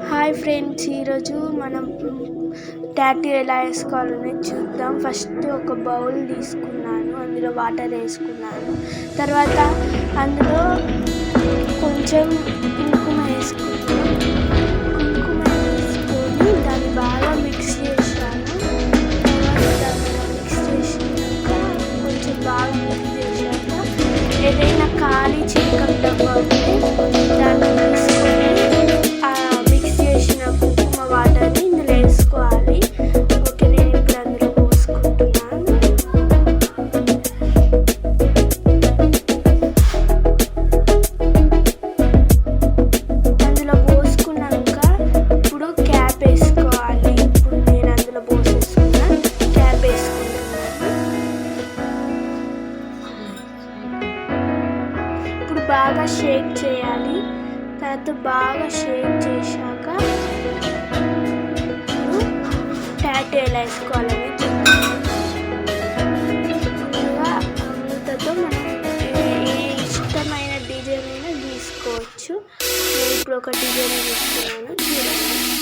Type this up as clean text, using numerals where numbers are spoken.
Hi friends, ఈరోజు మనం tattoo ఎలా వేసుకోవాలని చూద్దాం. ఫస్ట్ ఒక బౌల్ తీసుకున్నాను, అందులో వాటర్ వేసుకున్నాను. తర్వాత అందులో కొంచెం కుంకుమ వేసుకున్నాను. కుంకుమ వేసుకొని దాన్ని బాగా మిక్స్ చేశాను. తర్వాత దాన్ని మిక్స్ చేసినాక కొంచెం బాగా మిక్స్ చేశాక ఏదైనా ఖాళీ చికెన్ డబ్బా ఉంటే దాన్ని తీసుకొని మిక్స్ చేసిన కుంకుమ వాటర్ని ఇందులో వేసుకోవాలి. ఓకే, నేను ఇప్పుడు అందులో పోసుకుంటున్నాను. అందులో పోసుకున్నాక ఇప్పుడు క్యాప్ వేసుకోవాలి. ఇప్పుడు నేను అందులో పోసేసుకున్నా, క్యాప్ వేసుకుంటున్నాను. ఇప్పుడు బాగా షేక్ చేయాలి. తర్వాత బాగా షేక్ చేశాక ఇప్పుడు టాటూ ఎలా వేసుకోవాలని ముందుగా మూతతో మనం ఏ ఇష్టమైన డిజైన్ అయినా గీసుకోవచ్చు. నేను ఇప్పుడు ఒక డిజైన్ తీసుకున్నాను, చూడండి.